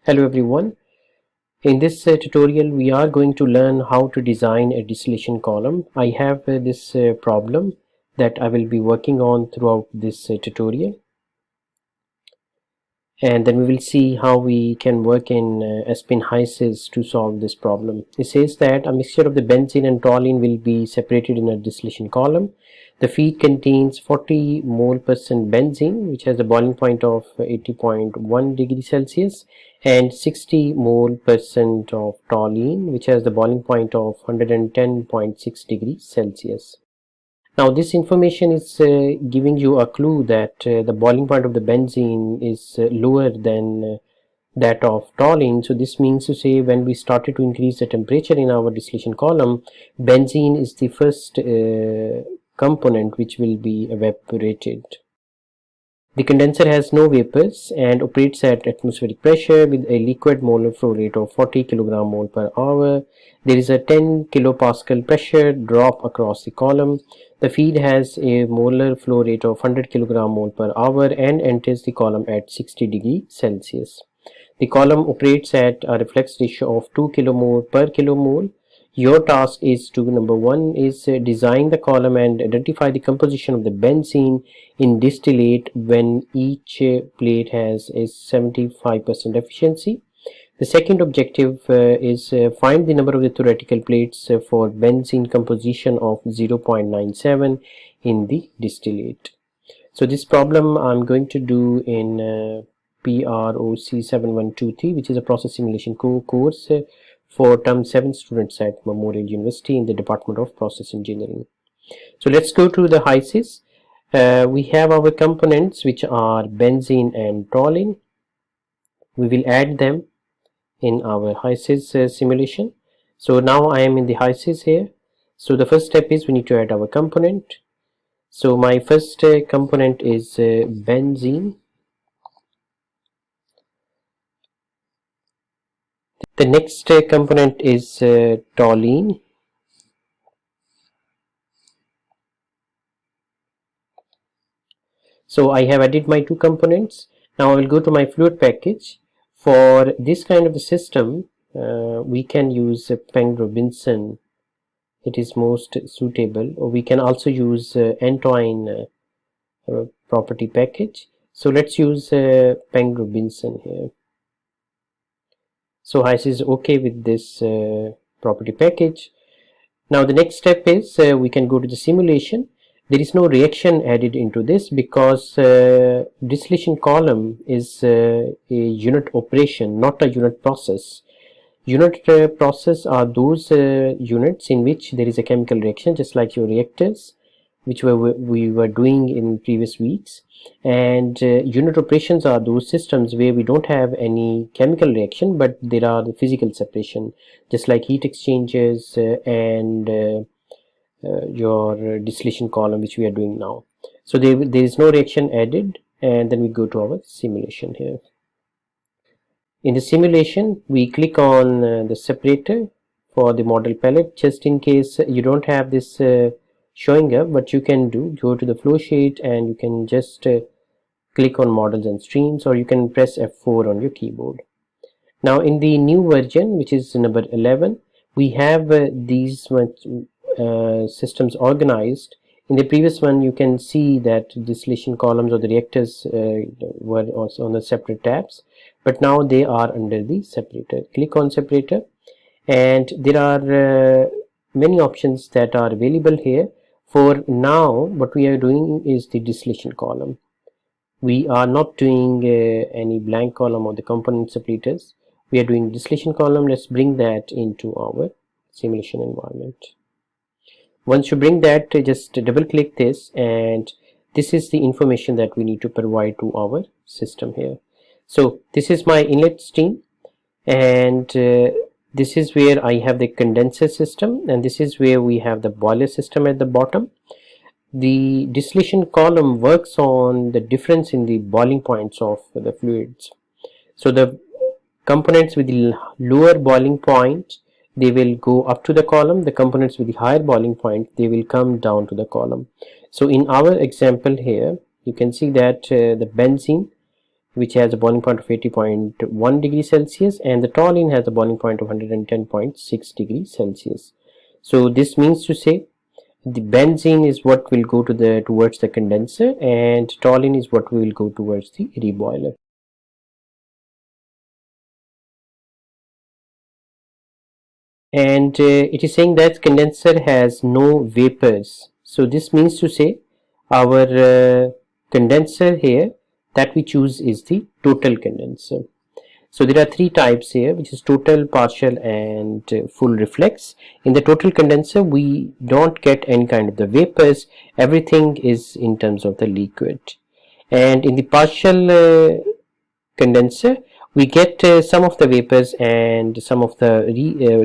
Hello everyone. In this tutorial we are going to learn how to design a distillation column. I have this problem that I will be working on throughout this tutorial, and then we will see how we can work in Aspen HYSYS to solve this problem. It says that a mixture of the benzene and toluene will be separated in a distillation column. The feed contains 40 mole percent benzene, which has a boiling point of 80.1 degrees Celsius, and 60 mole percent of toluene, which has the boiling point of 110.6 degrees Celsius. Now this information is giving you a clue that the boiling point of the benzene is lower than that of toluene. So this means to say when we started to increase the temperature in our distillation column, benzene is the first component which will be evaporated. The condenser has no vapors and operates at atmospheric pressure with a liquid molar flow rate of 40 kg mole per hour. There is a 10 kilopascal pressure drop across the column. The feed has a molar flow rate of 100 kg mole per hour and enters the column at 60 degrees Celsius. The column operates at a reflex ratio of 2 kmol per kilomole. Your task is to, number one, is design the column and identify the composition of the benzene in distillate when each plate has a 75% efficiency. The second objective is find the number of the theoretical plates for benzene composition of 0.97 in the distillate. So this problem I'm going to do in PROC 7123, which is a process simulation course for term 7 students at Memorial University in the Department of Process Engineering. So let's go to the HYSYS. We have our components which are benzene and toluene. We will add them in our HYSYS simulation. So now I am in the HYSYS here. So the first step is we need to add our component. So my first component is benzene. The next component is toluene. So I have added my two components. Now I will go to my fluid package. For this kind of a system, we can use Peng-Robinson. It is most suitable. Or we can also use Entwine property package. So let's use Peng-Robinson here. So HYSYS is okay with this property package. Now the next step is we can go to the simulation. There is no reaction added into this because distillation column is a unit operation, not a unit process. Unit process are those units in which there is a chemical reaction, just like your reactors, which we were doing in previous weeks. And unit operations are those systems where we don't have any chemical reaction, but there are the physical separation, just like heat exchangers and your distillation column, which we are doing now. So there is no reaction added, and then we go to our simulation here. In the simulation, we click on the separator for the model palette. Just in case you don't have this showing up, what you can do, go to the flow sheet and you can just click on models and streams, or you can press F4 on your keyboard. Now in the new version, which is number 11, we have these systems organized. In the previous one, you can see that distillation columns or the reactors were also on the separate tabs, but now they are under the separator. Click on separator, and there are many options that are available here. For now, what we are doing is the distillation column. We are not doing any blank column or the component separators. We are doing distillation column. Let's bring that into our simulation environment. Once you bring that, just double click this, and this is the information that we need to provide to our system here. So this is my inlet stream, and this is where I have the condenser system, and this is where we have the boiler system at the bottom. The distillation column works on the difference in the boiling points of the fluids. So the components with the lower boiling point, they will go up to the column. The components with the higher boiling point, they will come down to the column. So in our example here, you can see that the benzene which has a boiling point of 80.1 degrees Celsius, and the toluene has a boiling point of 110.6 degrees Celsius. So this means to say the benzene is what will go to towards the condenser, and toluene is what will go towards the reboiler. And it is saying that condenser has no vapors. So this means to say our condenser here that we choose is the total condenser. So there are three types here, which is total, partial, and full reflex. In the total condenser, we don't get any kind of the vapors. Everything is in terms of the liquid. And in the partial condenser, we get some of the vapors and some of the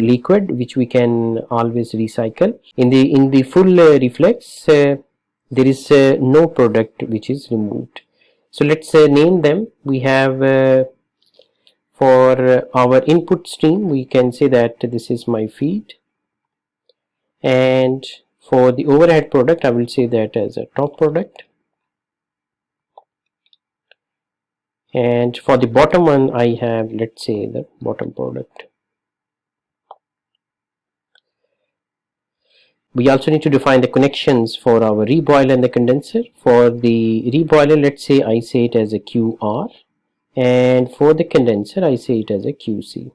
liquid, which we can always recycle. In the full reflex, there is no product which is removed. So let's name them. We have for our input stream, we can say that this is my feed, and for the overhead product, I will say that as a top product, and for the bottom one, I have, let's say, the bottom product. We also need to define the connections for our reboiler and the condenser. For the reboiler, let's say I say it as a QR, and for the condenser I say it as a QC.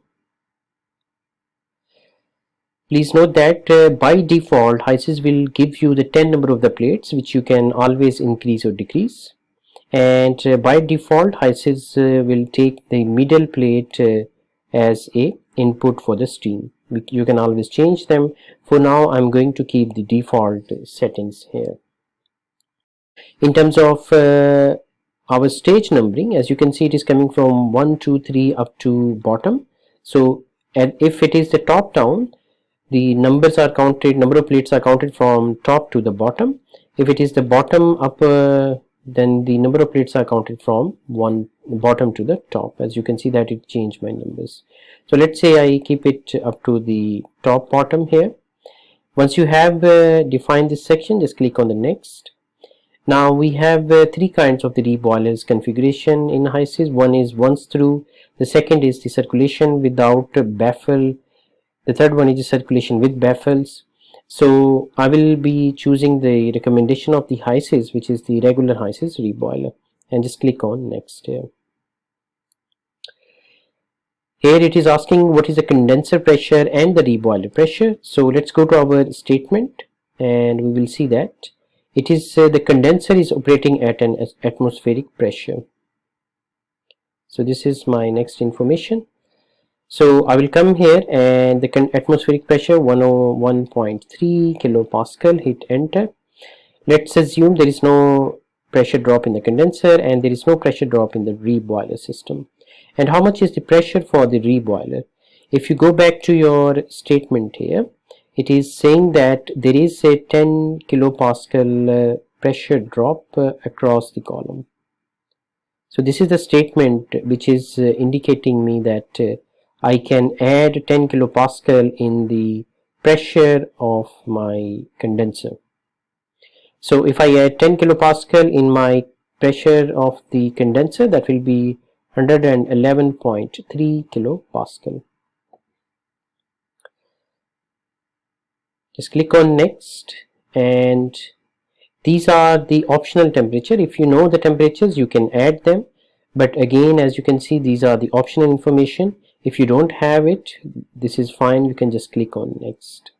Please note that by default HYSYS will give you the 10 number of the plates, which you can always increase or decrease, and by default HYSYS will take the middle plate as a input for the stream. You can always change them. For now I'm going to keep the default settings here. In terms of our stage numbering, as you can see, it is coming from 1, 2, 3 up to bottom. So and if it is the top down, the numbers are counted, number of plates are counted from top to the bottom. If it is the bottom up, then the number of plates are counted from bottom to the top. As you can see that it changed my numbers. So let's say I keep it up to the top bottom here. Once you have defined this section, just click on the next. Now we have three kinds of the reboilers configuration in HYSYS. One is once through, the second is the circulation without baffle, the third one is the circulation with baffles. So I will be choosing the recommendation of the HYSYS, which is the regular HYSYS reboiler, and just click on next here. Here it is asking what is the condenser pressure and the reboiler pressure. So let's go to our statement and we will see that it is the condenser is operating at an atmospheric pressure. So this is my next information. So I will come here and the atmospheric pressure 101.3 kilopascal, hit enter. Let's assume there is no pressure drop in the condenser and there is no pressure drop in the reboiler system. And how much is the pressure for the reboiler? If you go back to your statement here, it is saying that there is a 10 kilopascal pressure drop across the column. So this is the statement which is indicating me that I can add 10 kilopascal in the pressure of my condenser. So if I add 10 kilopascal in my pressure of the condenser, that will be 111.3 kilopascal. Just click on next, and these are the optional temperature. If you know the temperatures, you can add them, but again, as you can see, these are the optional information. If you don't have it, this is fine, you can just click on next.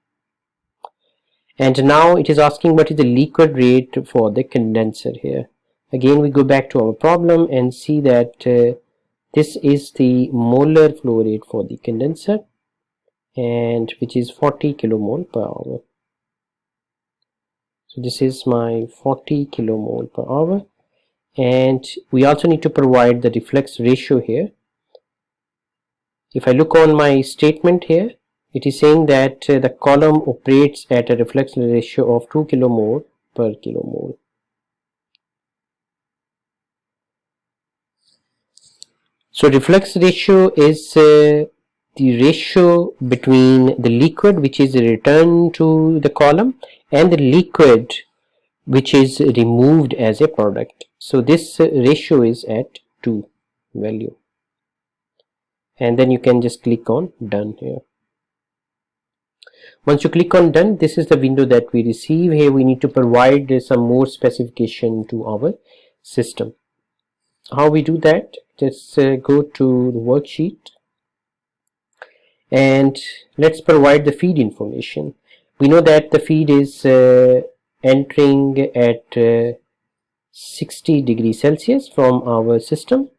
And now it is asking what is the liquid rate for the condenser here. Again, we go back to our problem and see that this is the molar flow rate for the condenser, and which is 40 kilomole per hour. So this is my 40 kilomole per hour, and we also need to provide the reflex ratio here. If I look on my statement here, it is saying that the column operates at a reflex ratio of 2 kilomole per kilomole. So reflex ratio is the ratio between the liquid which is returned to the column and the liquid which is removed as a product. So this ratio is at 2. value, and then you can just click on done here. Once you click on done, this is the window that we receive. Here we need to provide some more specification to our system. How we do that? Just go to the worksheet and let's provide the feed information. We know that the feed is entering at 60 degrees Celsius from our system.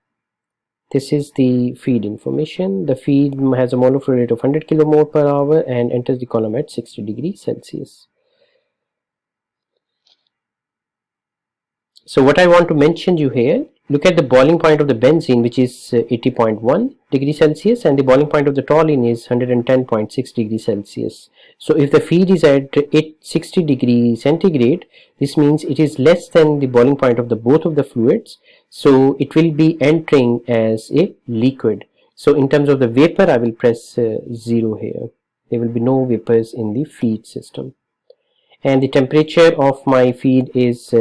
This is the feed information. The feed has a molar flow rate of 100 kilomole per hour and enters the column at 60 degrees Celsius. So what I want to mention you here, look at the boiling point of the benzene, which is 80.1 degrees Celsius, and the boiling point of the toluene is 110.6 degrees Celsius. So if the feed is at 60 degrees centigrade, this means it is less than the boiling point of the both of the fluids, so it will be entering as a liquid. So in terms of the vapor, I will press 0 here. There will be no vapors in the feed system. And the temperature of my feed is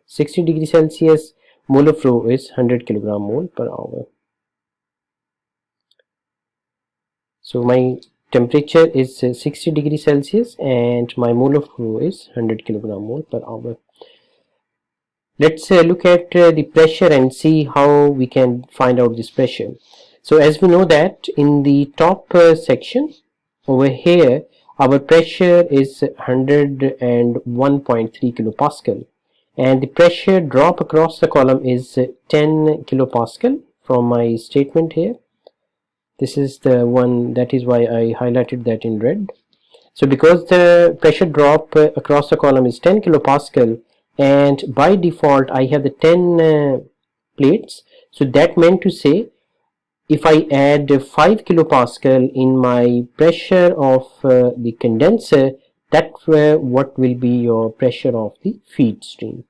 60 degrees Celsius. Molar flow is 100 kilogram mole per hour. So my temperature is 60 degrees Celsius and my molar flow is 100 kilogram mole per hour. Let's look at the pressure and see how we can find out this pressure. So as we know that in the top section over here, our pressure is 101.3 kilopascal, and the pressure drop across the column is 10 kilopascal from my statement here. This is the one, that is why I highlighted that in red. So because the pressure drop across the column is 10 kilopascal, and by default I have the 10 plates, so that meant to say if I add 5 kilopascal in my pressure of the condenser, that's what will be your pressure of the feed stream.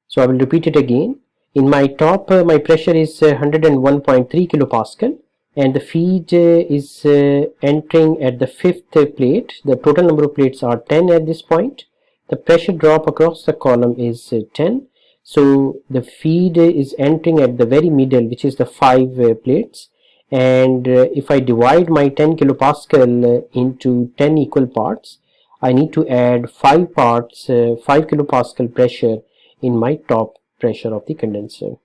So I will repeat it again. In my top, my pressure is 101.3 kilopascal, and the feed is entering at the 5th plate. The total number of plates are 10 at this point. The pressure drop across the column is 10. So the feed is entering at the very middle, which is the 5 plates, and if I divide my 10 kilopascal into 10 equal parts, I need to add 5 parts 5 kilopascal pressure in my top pressure of the condenser.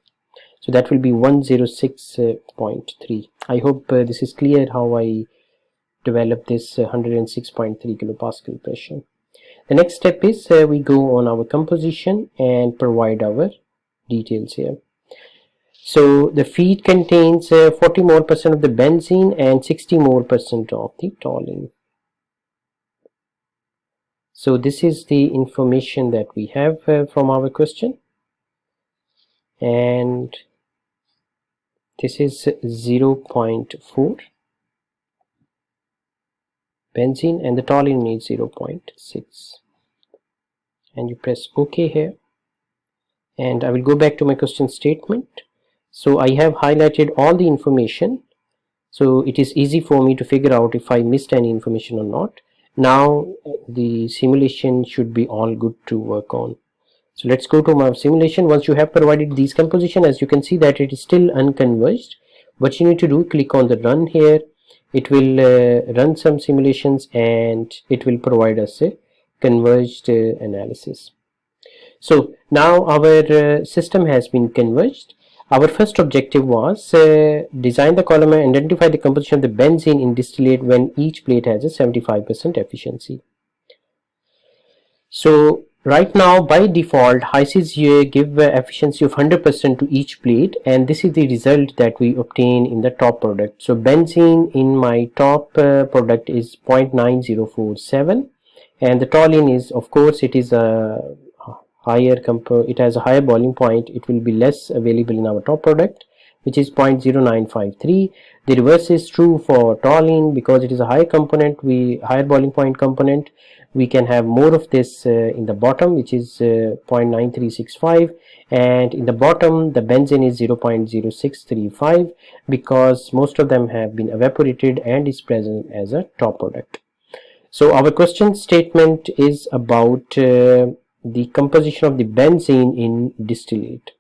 So that will be 106.3. I hope this is clear how I develop this 106.3 kilopascal pressure. The next step is we go on our composition and provide our details here. So the feed contains 40 more percent of the benzene and 60 more percent of the toluene. So this is the information that we have from our question, and this is 0.4 benzene and the toluene is 0.6, and you press OK here, and I will go back to my question statement. So I have highlighted all the information, so it is easy for me to figure out if I missed any information or not. Now the simulation should be all good to work on. So let's go to my simulation. Once you have provided these composition, as you can see that it is still unconverged, what you need to do, click on the run here. It will run some simulations and it will provide us a converged analysis. So now our system has been converged. Our first objective was design the column and identify the composition of the benzene in distillate when each plate has a 75% efficiency. So right now by default HYSYS give efficiency of 100% to each plate, and this is the result that we obtain in the top product. So benzene in my top product is 0.9047, and the toluene is, of course, it is a higher it has a higher boiling point. It will be less available in our top product, which is 0.0953. The reverse is true for toluene, because it is a higher component, higher boiling point component. We can have more of this in the bottom, which is 0.9365, and in the bottom the benzene is 0.0635, because most of them have been evaporated and is present as a top product. So our question statement is about the composition of the benzene in distillate.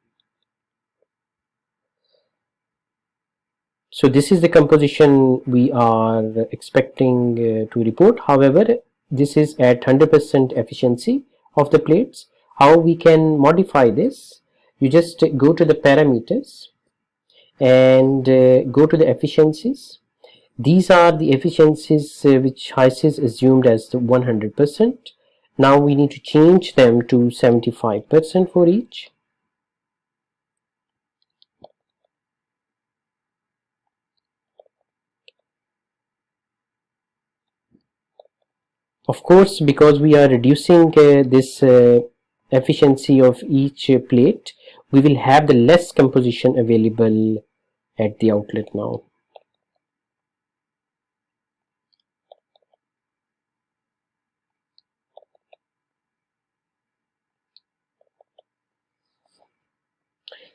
So this is the composition we are expecting to report. However, this is at 100% efficiency of the plates. How we can modify this? You just go to the parameters and go to the efficiencies. These are the efficiencies which HYSYS assumed as the 100%. Now we need to change them to 75% for each. Of course, because we are reducing this efficiency of each plate, we will have the less composition available at the outlet now.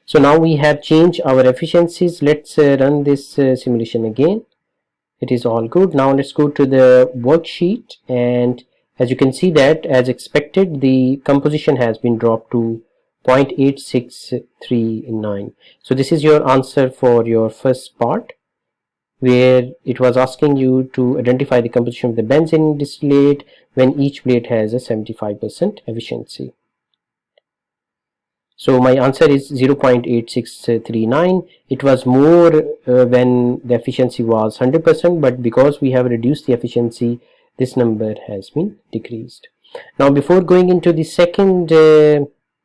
So now we have changed our efficiencies. Let's run this simulation again. It is all good. Now let's go to the worksheet, and as you can see that as expected the composition has been dropped to 0.8639. So this is your answer for your first part, where it was asking you to identify the composition of the benzene distillate when each plate has a 75% efficiency. So my answer is 0.8639. It was more when the efficiency was 100%, but because we have reduced the efficiency, this number has been decreased. Now before going into the second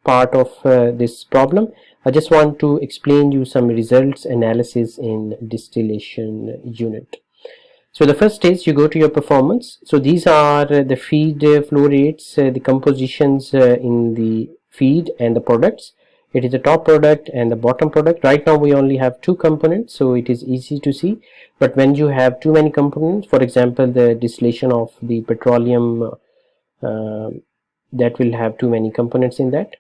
part of this problem, I just want to explain you some results analysis in distillation unit. So the first is you go to your performance. So these are the feed flow rates, the compositions in the feed and the products. It is the top product and the bottom product. Right now we only have two components, so it is easy to see. But when you have too many components, for example the distillation of the petroleum, that will have too many components in that.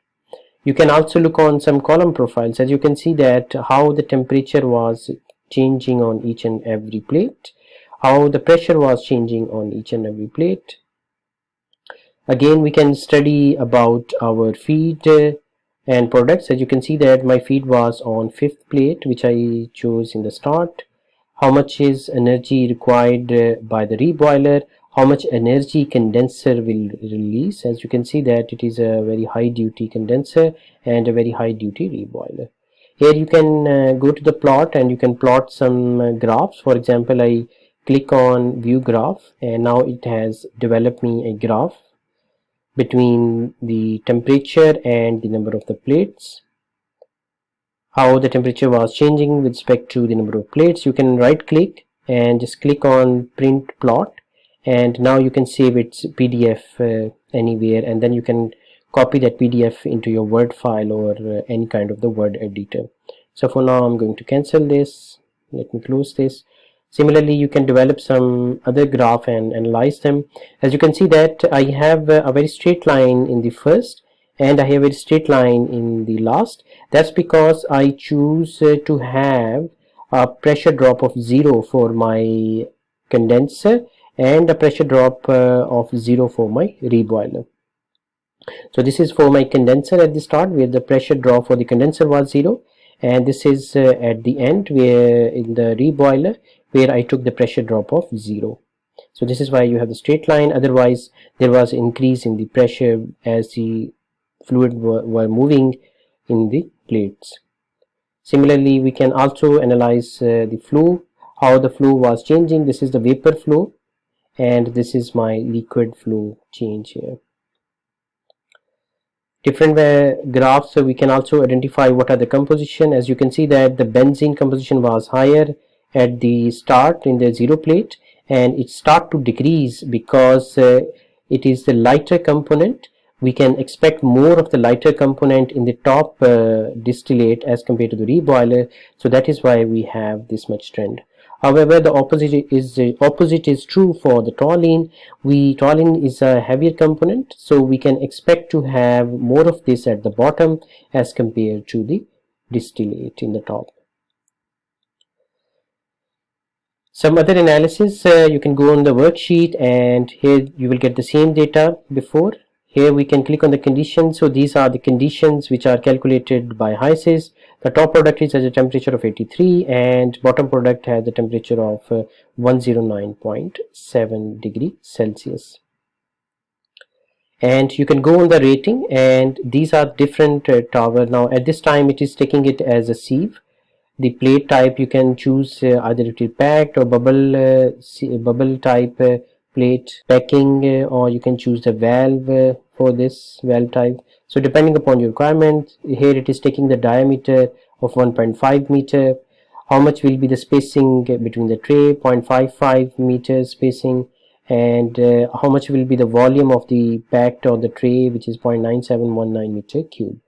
You can also look on some column profiles. As you can see that how the temperature was changing on each and every plate, how the pressure was changing on each and every plate. Again, we can study about our feed and products. As you can see that my feed was on 5th plate, which I chose in the start. How much is energy required by the reboiler, how much energy condenser will release. As you can see that it is a very high duty condenser and a very high duty reboiler. Here you can go to the plot and you can plot some graphs. For example, I click on view graph, and now it has developed me a graph between the temperature and the number of the plates, how the temperature was changing with respect to the number of plates. You can right click and just click on print plot, and now you can save its PDF anywhere, and then you can copy that PDF into your Word file or any kind of the Word editor. So for now I'm going to cancel this. Let me close this. Similarly, you can develop some other graph and analyze them. As you can see that I have a very straight line in the first and I have a straight line in the last. That's because I choose to have a pressure drop of 0 for my condenser and a pressure drop of 0 for my reboiler. So this is for my condenser at the start, where the pressure drop for the condenser was 0, and this is at the end, where in the reboiler, where I took the pressure drop of 0. So this is why you have the straight line. Otherwise there was increase in the pressure as the fluid were moving in the plates. Similarly, we can also analyze the flow, how the flow was changing. This is the vapor flow and this is my liquid flow change here. Different graphs, so we can also identify what are the composition. As you can see that the benzene composition was higher at the start in the 0 plate, and it start to decrease because it is the lighter component. We can expect more of the lighter component in the top distillate as compared to the reboiler, so that is why we have this much trend. However, the opposite is true for the toluene. Toluene is a heavier component, so we can expect to have more of this at the bottom as compared to the distillate in the top. Some other analysis, you can go on the worksheet, and here you will get the same data before. Here we can click on the conditions. So these are the conditions which are calculated by HYSYS. The top product is at a temperature of 83 and bottom product has a temperature of 109.7 degree Celsius. And you can go on the rating, and these are different tower. Now at this time it is taking it as a sieve. The plate type, you can choose either it is packed or bubble type plate packing, or you can choose the valve for this valve type. So depending upon your requirement, here it is taking the diameter of 1.5 meter. How much will be the spacing between the tray? 0.55 meters spacing. And how much will be the volume of the packed or the tray, which is 0.9719 meter cube.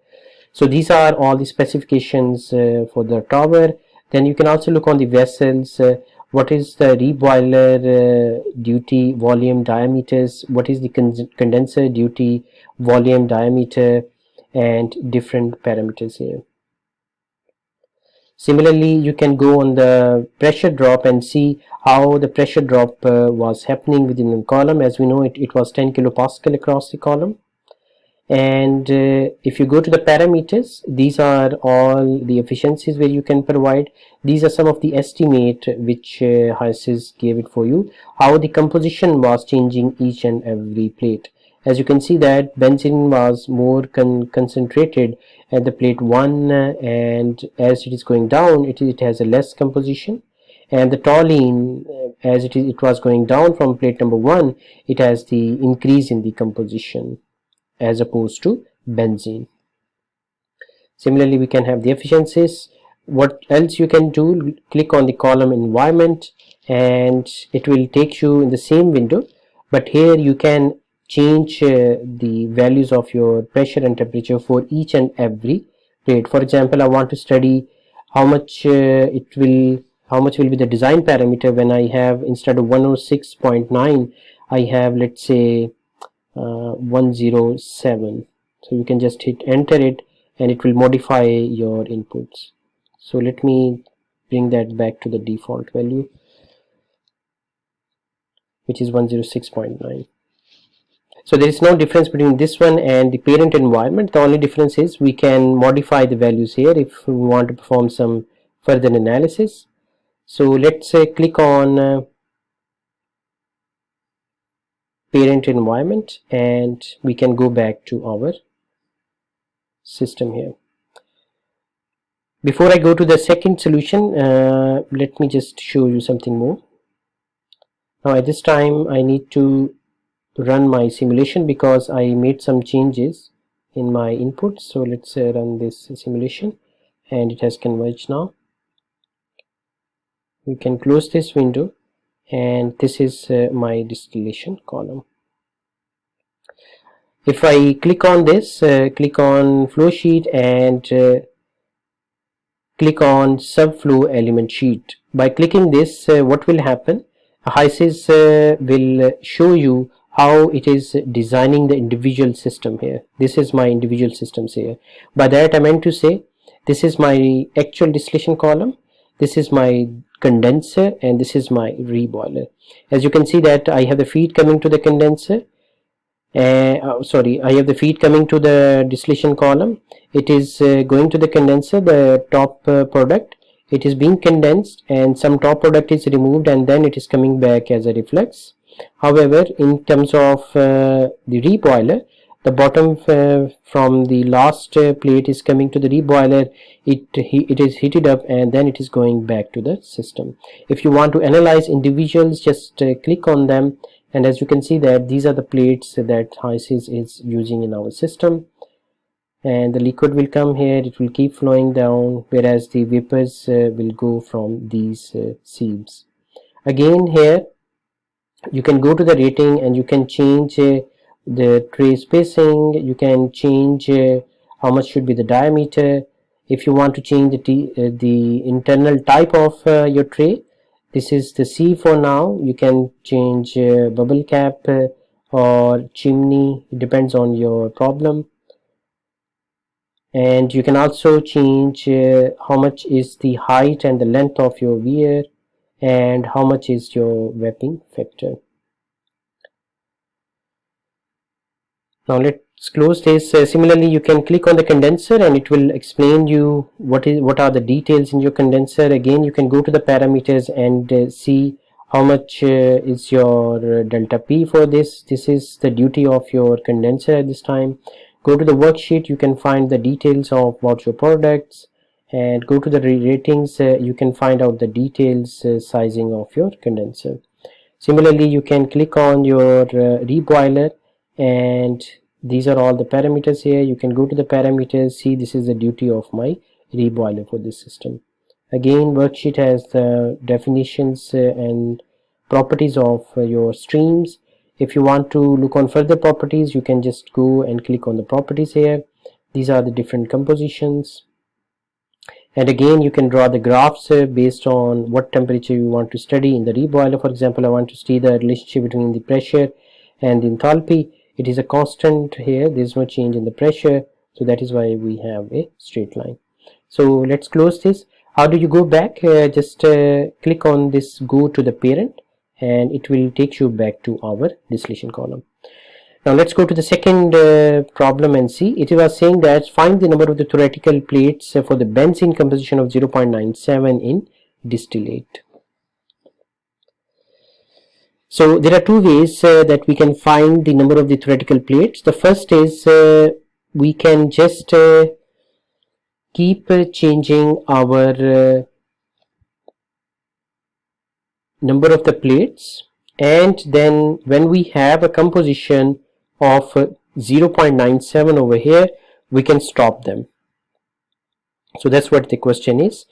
So these are all the specifications for the tower. Then you can also look on the vessels. What is the reboiler duty, volume, diameters, what is the condenser duty, volume, diameter, and different parameters here. Similarly, you can go on the pressure drop and see how the pressure drop was happening within the column. As we know, it was 10 kilopascal across the column. And if you go to the parameters, these are all the efficiencies where you can provide. These are some of the estimate which HYSYS gave it for you, how the composition was changing each and every plate. As you can see that benzene was more concentrated at the plate 1, and as it is going down, it has a less composition. And the toluene, as it was going down from plate number 1, it has the increase in the composition as opposed to benzene. Similarly, we can have the efficiencies. What else you can do? Click on the column environment and it will take you in the same window, but here you can change the values of your pressure and temperature for each and every plate. For example, I want to study how much will be the design parameter when I have, instead of 106.9, I have, let's say, 107. So you can just hit enter it and it will modify your inputs. So let me bring that back to the default value, which is 106.9. So there is no difference between this one and the parent environment. The only difference is we can modify the values here if we want to perform some further analysis. So let's click on parent environment and we can go back to our system here. Before I go to the second solution, let me just show you something more. Now at this time I need to run my simulation because I made some changes in my input. So let's run this simulation and it has converged now. We can close this window and this is my distillation column. If I click on this, click on flow sheet and click on sub-flow element sheet. By clicking this, what will happen? HYSYS will show you how it is designing the individual system here. This is my individual systems here. By that I meant to say, this is my actual distillation column, this is my condenser, and this is my reboiler. As you can see that I have the feed coming to the condenser. I have the feed coming to the distillation column. It is going to the condenser, the top product. It is being condensed and some top product is removed and then it is coming back as a reflux. However, in terms of the reboiler, the bottom from the last plate is coming to the reboiler. It is heated up and then it is going back to the system. If you want to analyze individuals, just click on them, and as you can see that these are the plates that HYSYS is using in our system. And the liquid will come here, it will keep flowing down, whereas the vapors will go from these sieves. Again, here you can go to the rating and you can change the tray spacing, you can change how much should be the diameter. If you want to change the internal type of your tray, this is the C for now. You can change bubble cap or chimney, it depends on your problem. And you can also change how much is the height and the length of your weir and how much is your warping factor. Now let's close this. Similarly, you can click on the condenser and it will explain you what are the details in your condenser. Again, you can go to the parameters and see how much is your delta P for this. This is the duty of your condenser at this time. Go to the worksheet, you can find the details of about your products, and go to the ratings, you can find out the details sizing of your condenser. Similarly, you can click on your reboiler, and these are all the parameters here. You can go to the parameters, see this is the duty of my reboiler for this system. Again, worksheet has the definitions and properties of your streams. If you want to look on further properties, you can just go and click on the properties here. These are the different compositions. And again, you can draw the graphs based on what temperature you want to study. In the reboiler, for example, I want to study the relationship between the pressure and the enthalpy. It is a constant here, there is no change in the pressure, so that is why we have a straight line. So let's close this. How do you go back? Just click on this go to the parent, and it will take you back to our distillation column. Now let's go to the second problem and see. It was saying that find the number of the theoretical plates for the benzene composition of 0.97 in distillate. So there are two ways that we can find the number of the theoretical plates. The first is we can just keep changing our number of the plates, and then when we have a composition of 0.97 over here, we can stop them. So that's what the question is.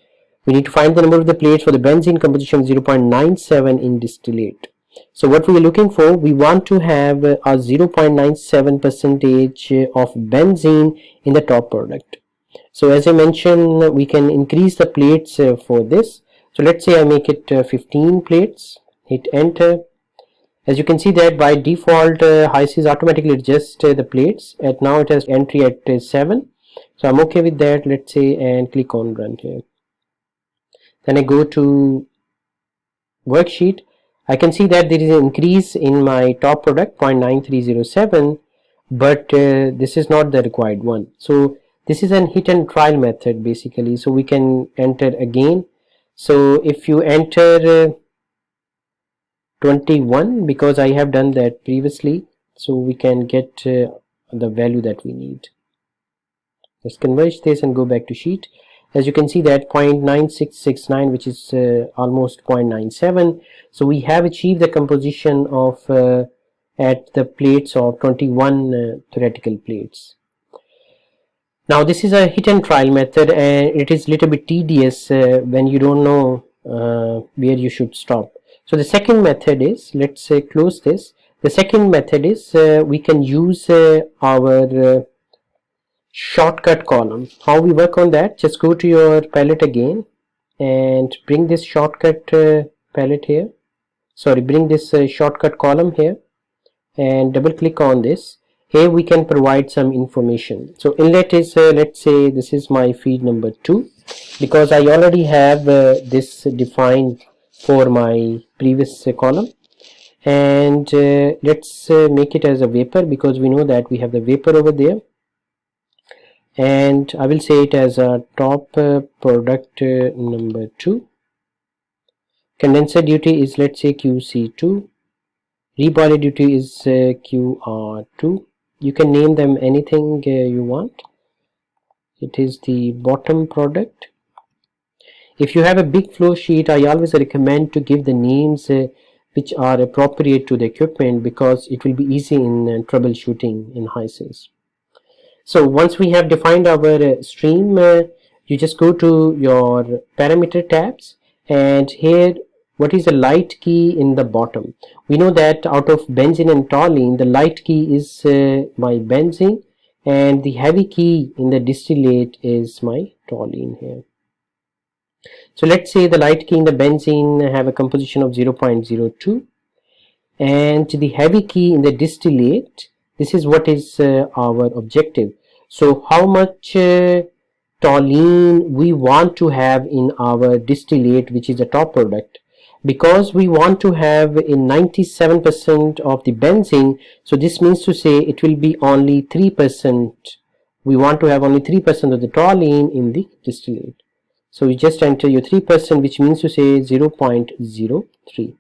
We need to find the number of the plates for the benzene composition of 0.97 in distillate. So what we are looking for, we want to have a 0.97 percentage of benzene in the top product. So as I mentioned, we can increase the plates for this. So let's say I make it 15 plates, hit enter. As you can see that by default HYSYS automatically adjusts the plates, and now it has entry at 7. So I'm okay with that, let's say, and click on run here. Then I go to worksheet. I can see that there is an increase in my top product 0.9307, but this is not the required one. So this is an hit and trial method basically, so we can enter again. So if you enter 21, because I have done that previously, so we can get the value that we need. Let's converge this and go back to sheet. As you can see that 0.9669, which is almost 0.97. So we have achieved the composition of at the plates of 21 theoretical plates. Now this is a hit and trial method, and it is a little bit tedious when you don't know where you should stop. So the second method is, let's say close this. The second method is we can use our shortcut column. How we work on that? Just go to your palette again and bring this shortcut palette here. Sorry, bring this shortcut column here and double click on this. Here we can provide some information. So inlet is let's say this is my feed number 2, because I already have this defined for my previous column, and let's make it as a vapor, because we know that we have the vapor over there, and I will say it as a top product number 2. Condenser duty is, let's say, QC2. Reboiler duty is QR2. You can name them anything you want. It is the bottom product. If you have a big flow sheet, I always recommend to give the names which are appropriate to the equipment, because it will be easy in troubleshooting in HYSYS. So once we have defined our stream, you just go to your parameter tabs, and here what is the light key in the bottom? We know that out of benzene and toluene, the light key is my benzene, and the heavy key in the distillate is my toluene here. So let's say the light key in the benzene have a composition of 0.02, and the heavy key in the distillate, this is what is our objective. So how much toluene we want to have in our distillate, which is the top product. because we want to have in 97% of the benzene, so this means to say it will be only 3%. We want to have only 3% of the toluene in the distillate. So you just enter your 3%, which means to say 0.03.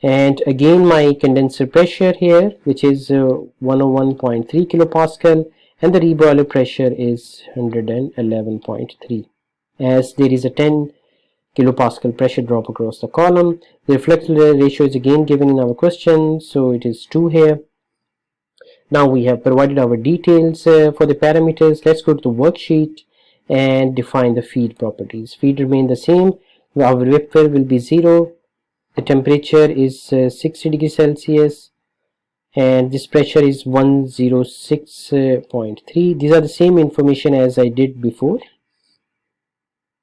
And again my condenser pressure here, which is 101.3 kilopascal, and the reboiler pressure is 111.3. As there is a 10 kilopascal pressure drop across the column. The reflected ratio is again given in our question, so it is 2 here. Now we have provided our details for the parameters. Let's go to the worksheet and define the feed properties. Feed remain the same. Our vapor will be 0. The temperature is 60 degrees Celsius, and this pressure is 106.3. These are the same information as I did before,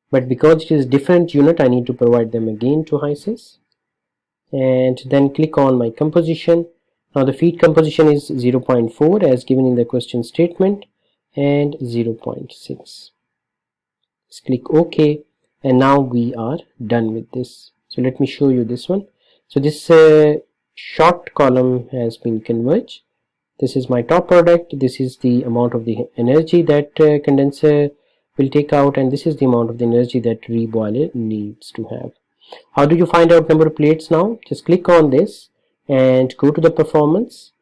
but because it is different unit, I need to provide them again to HYSYS. And then click on my composition. Now the feed composition is 0.4 as given in the question statement, and 0.6. Let's click OK, and now we are done with this. So let me show you this one. So this short column has been converged. This is my top product. This is the amount of the energy that condenser will take out, and this is the amount of the energy that reboiler needs to have. How do you find out number of plates now? Just click on this and go to the performance,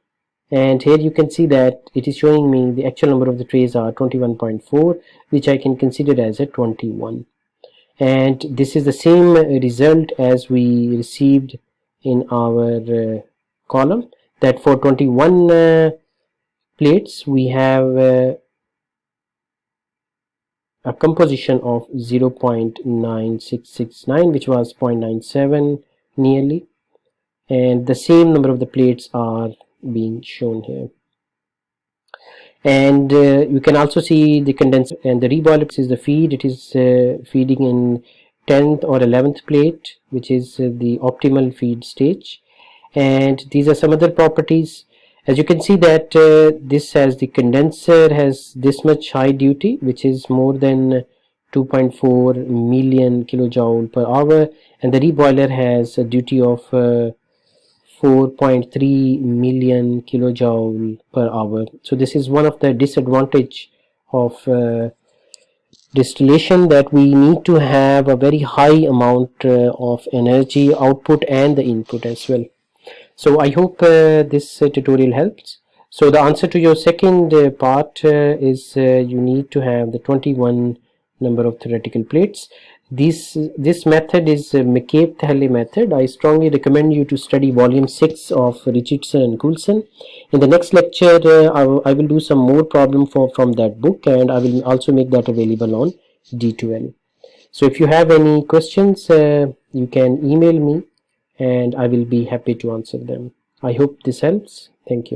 and here you can see that it is showing me the actual number of the trays are 21.4, which I can consider as a 21. And this is the same result as we received in our column, that for 21 plates we have a composition of 0.9669, which was 0.97 nearly, and the same number of the plates are being shown here. And you can also see the condenser and the reboiler is the feed. It is feeding in 10th or 11th plate, which is the optimal feed stage. And these are some other properties. As you can see that this has the condenser has this much high duty, which is more than 2.4 million kilojoule per hour, and the reboiler has a duty of 4.3 million kilojoule per hour. So this is one of the disadvantage of distillation, that we need to have a very high amount of energy output and the input as well. So I hope this tutorial helps. So the answer to your second part is you need to have the 21 number of theoretical plates. This method is McCabe-Thale method. I strongly recommend you to study volume 6 of Richardson and Coulson. In the next lecture I will do some more problem from that book, and I will also make that available on D2L. So if you have any questions, you can email me and I will be happy to answer them. I hope this helps. Thank you.